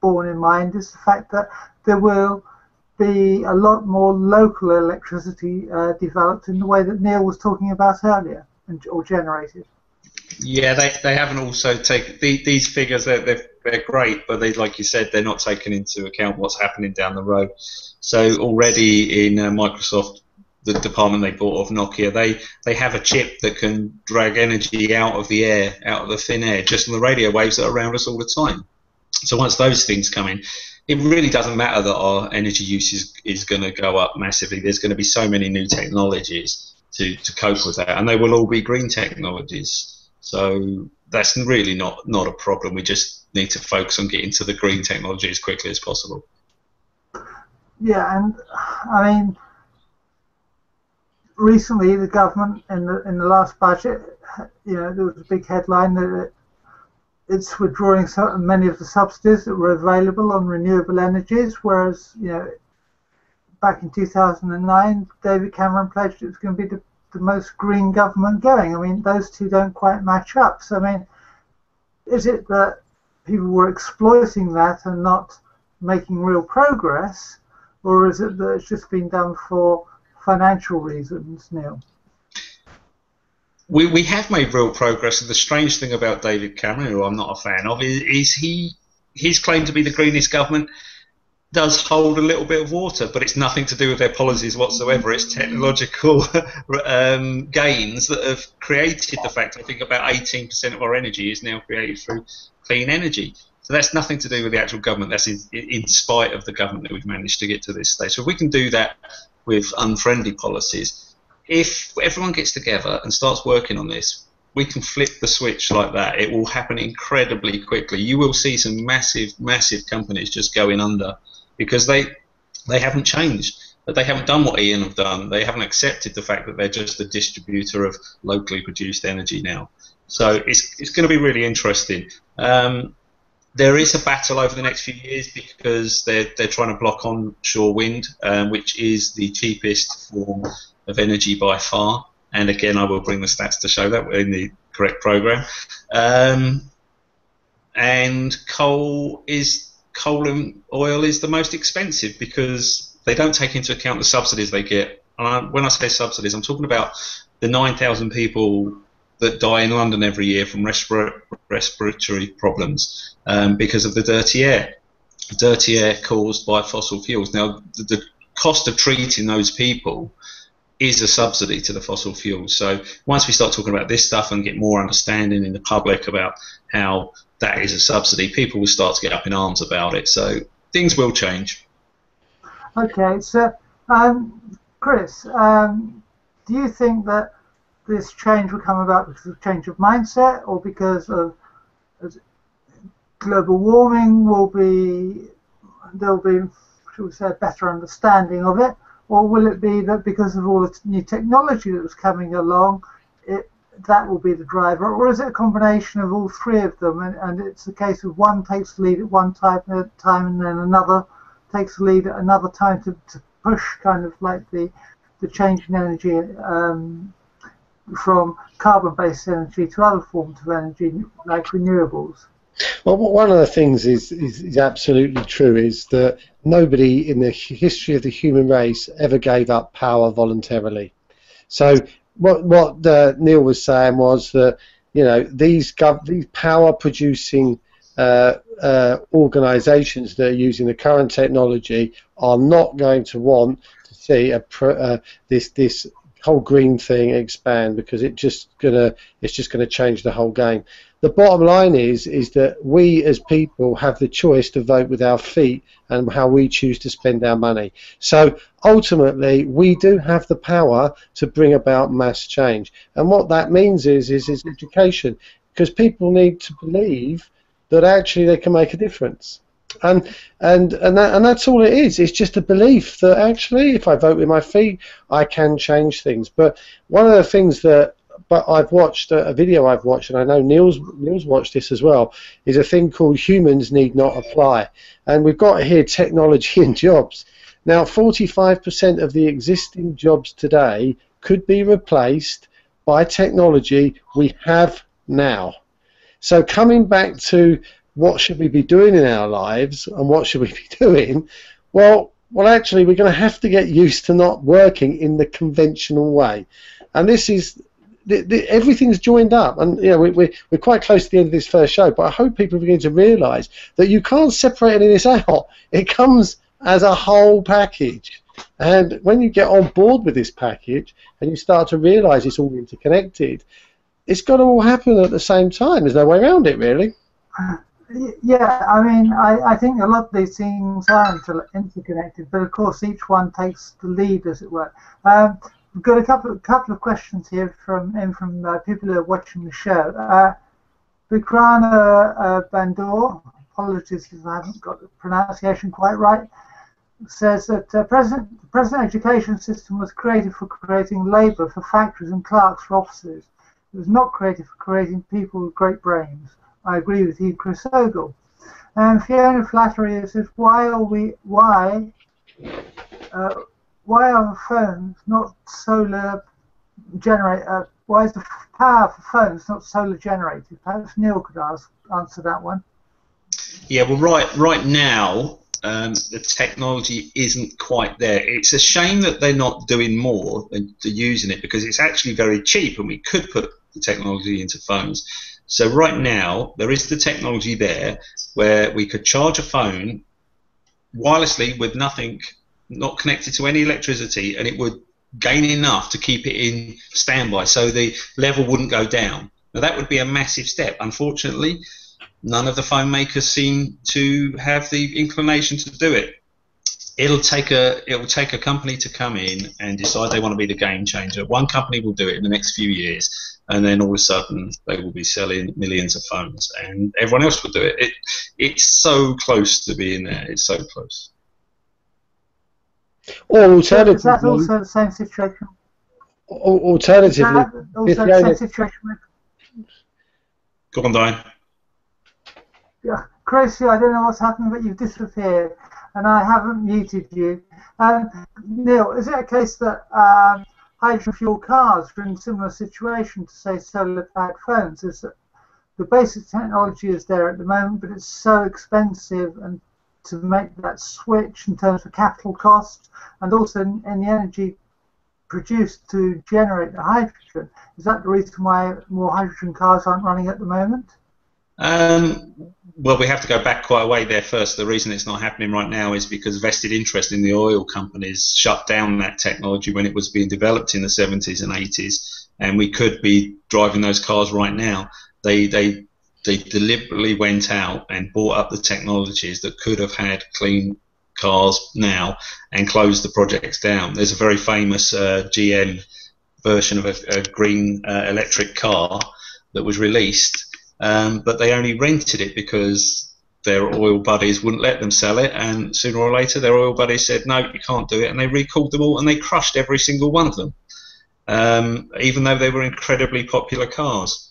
borne in mind is the fact that there will be a lot more local electricity developed in the way that Neal was talking about earlier, or generated. Yeah, they haven't also taken these figures. They're great, but they, like you said, they're not taking into account what's happening down the road. So already in Microsoft, the department they bought off Nokia, they have a chip that can drag energy out of the air, out of the thin air, just on the radio waves that are around us all the time. So once those things come in, it really doesn't matter that our energy use is going to go up massively. There's going to be so many new technologies to cope with that, and they will all be green technologies. So that's really not a problem. We just need to focus on getting to the green technology as quickly as possible. Yeah, and I mean, recently the government in the last budget, there was a big headline that it's withdrawing many of the subsidies that were available on renewable energies, whereas back in 2009, David Cameron pledged it was going to be the most green government going. I mean, those two don't quite match up. So, I mean, is it that people were exploiting that and not making real progress, or is it that it's just been done for financial reasons, Neal? We have made real progress, and the strange thing about David Cameron, who I'm not a fan of, is his claim to be the greenest government does hold a little bit of water, but it's nothing to do with their policies whatsoever. It's technological gains that have created the fact, I think about 18% of our energy is now created through clean energy. So that's nothing to do with the actual government. That's in spite of the government that we've managed to get to this stage. So if we can do that with unfriendly policies, if everyone gets together and starts working on this, we can flip the switch like that. It will happen incredibly quickly. You will see some massive companies just going under because they haven't changed, but they haven't done what Ian have done. They haven't accepted the fact that they're just a distributor of locally produced energy now. So it's going to be really interesting. There is a battle over the next few years because they're trying to block onshore wind, which is the cheapest form of energy by far. And again, I will bring the stats to show that in the correct program. And coal and oil is the most expensive because they don't take into account the subsidies they get. And when I say subsidies, I'm talking about the 9,000 people that die in London every year from respiratory problems because of the dirty air caused by fossil fuels. Now, the cost of treating those people is a subsidy to the fossil fuels. So once we start talking about this stuff and get more understanding in the public about how that is a subsidy, people will start to get up in arms about it. So things will change. Okay, so Chris, do you think that this change will come about because of change of mindset, or because of global warming there'll be, shall we say, a better understanding of it? Or will it be that because of all the new technology that was coming along, that will be the driver? Or is it a combination of all three of them, and it's a case of one takes the lead at one time and then another takes the lead at another time to push kind of like the change in energy from carbon-based energy to other forms of energy like renewables? Well, one of the things is absolutely true is that nobody in the history of the human race ever gave up power voluntarily. So what Neal was saying was that these power-producing organisations that are using the current technology are not going to want to see this whole green thing expand, because it's just gonna change the whole game. The bottom line is that we as people have the choice to vote with our feet and how we choose to spend our money. So ultimately, we do have the power to bring about mass change, and what that means is education, because people need to believe that actually they can make a difference. And that's all it is. It's just a belief that actually, if I vote with my feet, I can change things. But one of the things that I've watched, a video I've watched, and I know Neal's watched this as well, is a thing called Humans Need Not Apply. And we've got here technology and jobs. Now, 45% of the existing jobs today could be replaced by technology we have now. So coming back to what should we be doing in our lives and what should we be doing, well actually we're going to have to get used to not working in the conventional way. And this is everything's joined up, and you know we're quite close to the end of this first show, but I hope people begin to realise that you can't separate any of this out. It comes as a whole package, and when you get on board with this package and you start to realise it's all interconnected, it's got to all happen at the same time. There's no way around it, really. Yeah, I mean, I think a lot of these things are interconnected, but of course each one takes the lead, as it were. We've got a couple of questions here from people who are watching the show. Vikrana Bandor, apologies if I haven't got the pronunciation quite right, says that the present education system was created for creating labour for factories and clerks for offices. It was not created for creating people with great brains. I agree with you, Chris Ogle. And Fiona Flattery says, why are phones not solar generated? Why is the power for phones not solar generated? Perhaps Neal could answer that one. Yeah, well, right now the technology isn't quite there. It's a shame that they're not doing more than using it, because it's actually very cheap, and we could put the technology into phones. So right now there is the technology there where we could charge a phone wirelessly with nothing, not connected to any electricity, and it would gain enough to keep it in standby, so the level wouldn't go down. Now that would be a massive step. Unfortunately, none of the phone makers seem to have the inclination to do it. It will take a company to come in and decide they want to be the game changer. One company will do it in the next few years, and then all of a sudden they will be selling millions of phones, and everyone else will do it. It's so close to being there. It's so close. Or alternatively, is that also the same situation? Alternatively, also the same situation with... Go on, Diane. Yeah, Chris, I don't know what's happened, but you've disappeared, and I haven't muted you. Neal, is it a case that hydrogen fuel cars are in a similar situation to, say, solar-powered phones? Is that the basic technology is there at the moment, but it's so expensive and to make that switch in terms of capital cost, and also in the energy produced to generate the hydrogen. Is that the reason why more hydrogen cars aren't running at the moment? Well, we have to go back quite a way there first. The reason it's not happening right now is because vested interest in the oil companies shut down that technology when it was being developed in the 70s and 80s, and we could be driving those cars right now. They deliberately went out and bought up the technologies that could have had clean cars now and closed the projects down. There's a very famous GM version of a green electric car that was released, but they only rented it because their oil buddies wouldn't let them sell it, and sooner or later their oil buddies said, no, you can't do it, and they recalled them all, and they crushed every single one of them, even though they were incredibly popular cars.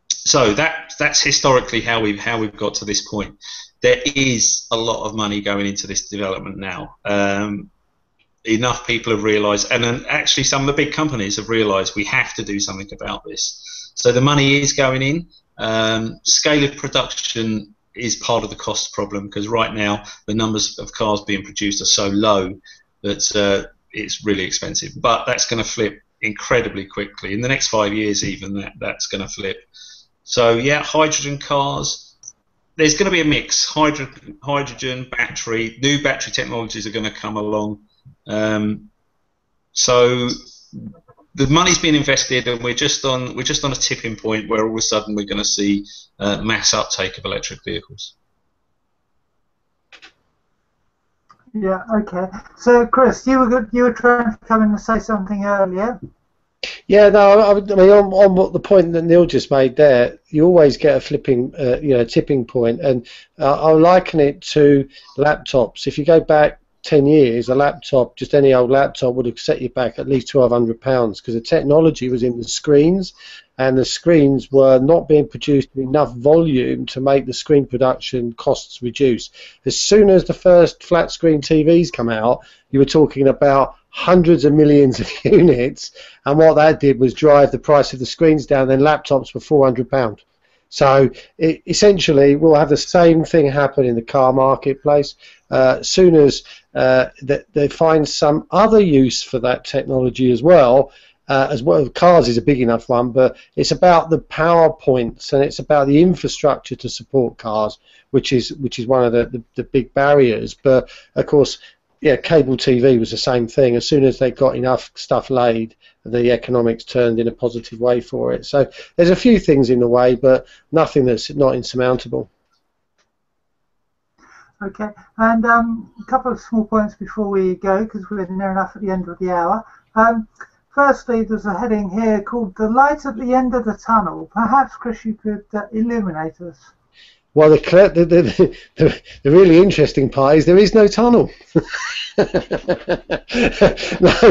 So that's historically how we've got to this point. There is a lot of money going into this development now. Enough people have realised, and then actually some of the big companies have realised we have to do something about this. So the money is going in. Scale of production is part of the cost problem, because right now the numbers of cars being produced are so low that it's really expensive. But that's going to flip incredibly quickly. In the next 5 years even, that's going to flip. So yeah, hydrogen cars, there's going to be a mix. Hydrogen, battery, new battery technologies are going to come along. So the money's been invested, and we're just on a tipping point where all of a sudden we're going to see mass uptake of electric vehicles. Yeah. Okay. So, Chris, you were trying to come in and say something earlier. Yeah, no, I mean, on what the point that Neil just made there, you always get a flipping, tipping point, and I'll liken it to laptops. If you go back 10 years, a laptop, just any old laptop, would have set you back at least £1,200 because the technology was in the screens, and the screens were not being produced in enough volume to make the screen production costs reduce. As soon as the first flat screen TVs come out, you were talking about hundreds of millions of units, and what that did was drive the price of the screens down. Then laptops were £400. So essentially, we'll have the same thing happen in the car marketplace. As soon as they find some other use for that technology as well, cars is a big enough one, but it's about the power points and it's about the infrastructure to support cars, which is one of the big barriers. But of course, yeah, cable TV was the same thing. As soon as they got enough stuff laid, the economics turned in a positive way for it. So there's a few things in the way, but nothing that's not insurmountable. Okay, and a couple of small points before we go, because we're near enough at the end of the hour. Firstly, there's a heading here called "The Light at the End of the Tunnel." Perhaps, Chris, you could illuminate us. Well, the really interesting part is there is no tunnel. No,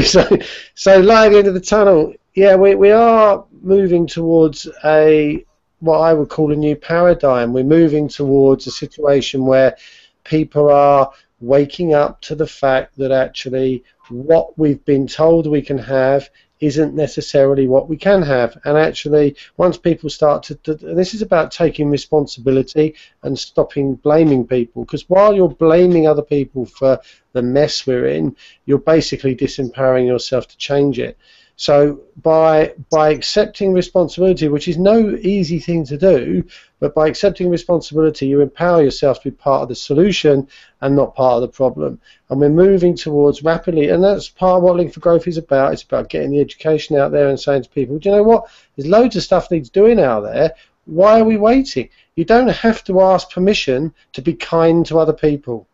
so light at the end of the tunnel. Yeah, we are moving towards what I would call a new paradigm. We're moving towards a situation where people are waking up to the fact that actually what we've been told we can have isn't necessarily what we can have. And actually, once people start to this is about taking responsibility and stopping blaming people, because while you're blaming other people for the mess we're in, you're basically disempowering yourself to change it. So by accepting responsibility, which is no easy thing to do, but by accepting responsibility, you empower yourself to be part of the solution and not part of the problem. And we're moving towards rapidly, and that's part of what Link for Growth is about. It's about getting the education out there and saying to people, do you know what? There's loads of stuff needs doing out there. Why are we waiting? You don't have to ask permission to be kind to other people.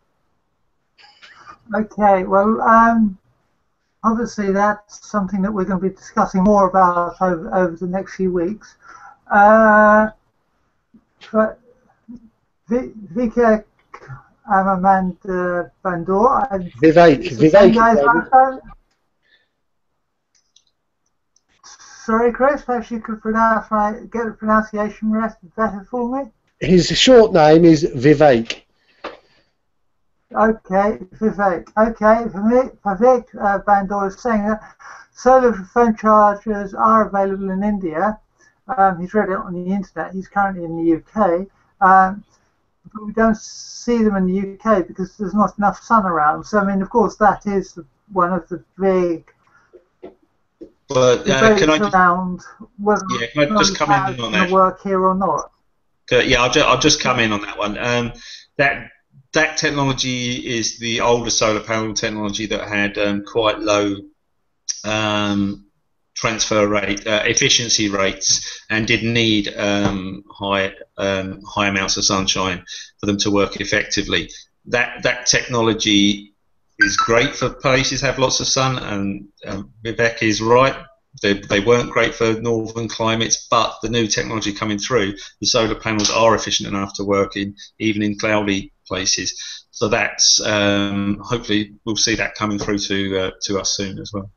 Okay, well, obviously, that's something that we're going to be discussing more about over the next few weeks. But Vivek Bandor. Vivek. Sorry, Chris, perhaps you could get the pronunciation better for me? His short name is Vivek. Okay, Vivek. Okay, Vivek Bandor is saying that solar phone chargers are available in India. He's read it on the internet. He's currently in the UK. But we don't see them in the UK because there's not enough sun around. So, I mean, of course, that is one of the big debates around whether can I just come in on that? Work here or not. Yeah, I'll just come in on that one. That technology is the older solar panel technology that had quite low transfer rate, efficiency rates, and didn't need high amounts of sunshine for them to work effectively. That technology is great for places that have lots of sun, and Vivek is right. They weren't great for northern climates, but the new technology coming through, the solar panels are efficient enough to work even in cloudy places. So that's hopefully we'll see that coming through to us soon as well.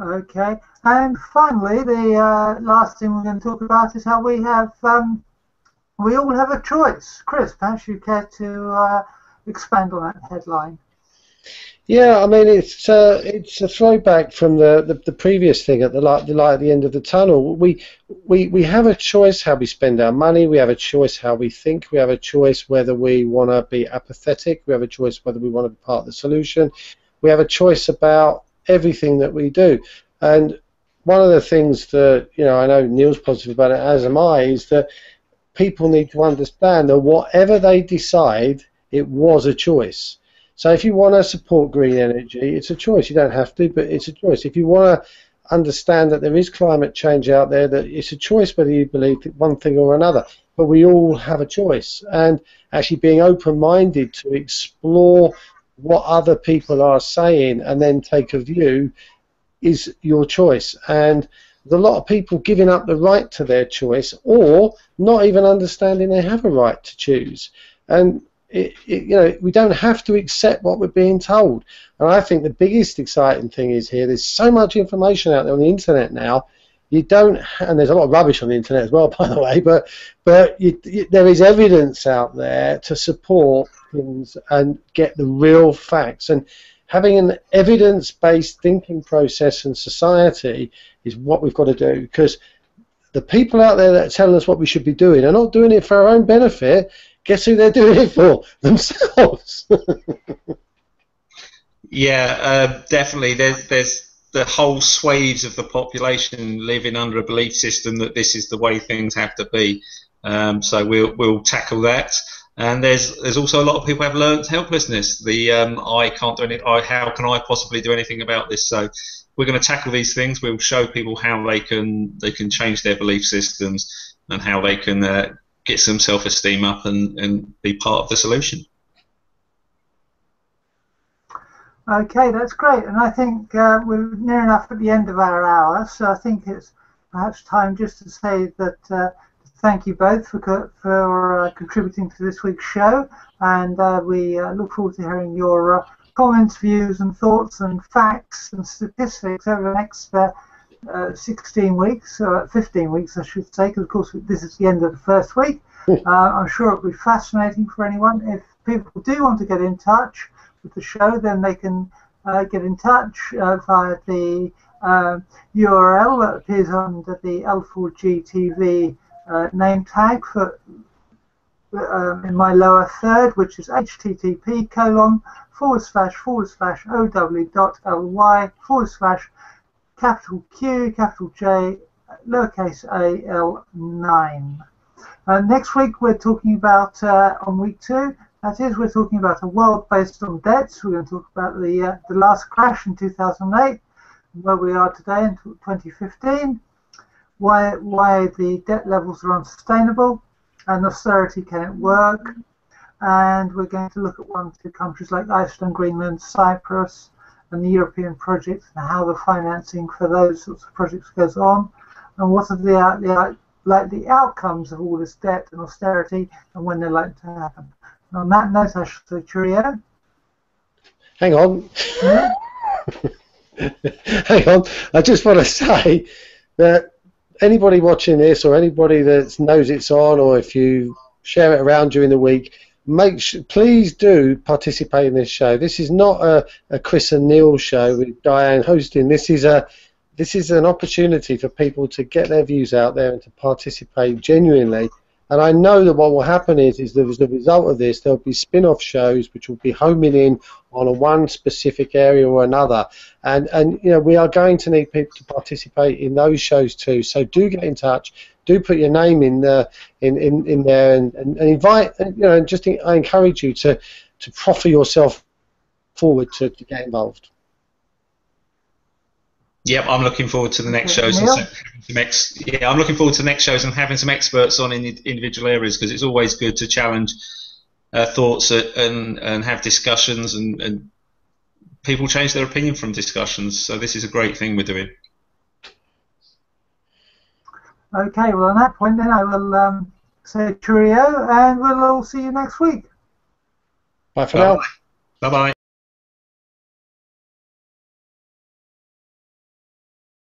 Okay, and finally, the last thing we're going to talk about is how we all have a choice. Chris, perhaps you care to expand on that headline? Yeah, I mean it's a throwback from the previous thing at the light at the end of the tunnel. We have a choice how we spend our money. We have a choice how we think. We have a choice whether we want to be apathetic. We have a choice whether we want to be part of the solution. We have a choice about everything that we do. And one of the things that I know Neal's positive about it, as am I, is that people need to understand that whatever they decide, it was a choice. So if you want to support green energy, it's a choice. You don't have to, but it's a choice. If you want to understand that there is climate change out there, that it's a choice whether you believe one thing or another. But we all have a choice, and actually being open-minded to explore what other people are saying and then take a view is your choice. And there's a lot of people giving up the right to their choice, or not even understanding they have a right to choose. And we don't have to accept what we're being told. And I think the biggest exciting thing is here, there's so much information out there on the internet now. You don't, and there's a lot of rubbish on the internet as well, by the way, but there is evidence out there to support things and get the real facts. And having an evidence-based thinking process in society is what we've got to do, because the people out there that are telling us what we should be doing are not doing it for our own benefit. Guess who they're doing it for? Themselves. Yeah, definitely. There's the whole swathes of the population living under a belief system that this is the way things have to be. So we'll tackle that. And there's also a lot of people have learned helplessness. I can't do anything. How can I possibly do anything about this? So we're going to tackle these things. We'll show people how they can change their belief systems and how they can get some self-esteem up and be part of the solution. Okay, that's great, and I think we're near enough at the end of our hour, so I think it's perhaps time just to say that thank you both for contributing to this week's show, and we look forward to hearing your comments, views and thoughts and facts and statistics over the next 16 weeks, 15 weeks I should say, because of course this is the end of the first week. I'm sure it'll be fascinating for anyone. If people do want to get in touch with the show, then they can get in touch via the URL that appears under the L4GTV name tag in my lower third, which is http://ow.ly/Q, lowercase al9. Next week we're talking about, on week 2, that is, we're talking about a world based on debts. We're going to talk about the last crash in 2008, where we are today in 2015, why the debt levels are unsustainable, and austerity can it work. And we're going to look at 1 or 2 countries like Iceland, Greenland, Cyprus, and the European projects, and how the financing for those sorts of projects goes on, and what are the outcomes of all this debt and austerity, and when they're likely to happen. And on that note, I shall say cheerio. Hang on. Yeah? Hang on. I just want to say that anybody watching this, or anybody that knows it's on, or if you share it around during the week, please do participate in this show. This is not a Chris and Neal show with Diane hosting. This is an opportunity for people to get their views out there and to participate genuinely. And I know that what will happen is that as a result of this, there'll be spin-off shows which will be homing in on one specific area or another. And we are going to need people to participate in those shows too. So do get in touch. Do put your name in there and invite. I encourage you to proffer yourself forward to get involved. Yep, I'm looking forward to the next shows. I'm looking forward to the next shows and having some experts on in individual areas, because it's always good to challenge thoughts and have discussions, and people change their opinion from discussions. So this is a great thing we're doing. Okay, well on that point then I will say cheerio, and we'll all see you next week. Bye for now. Bye-bye.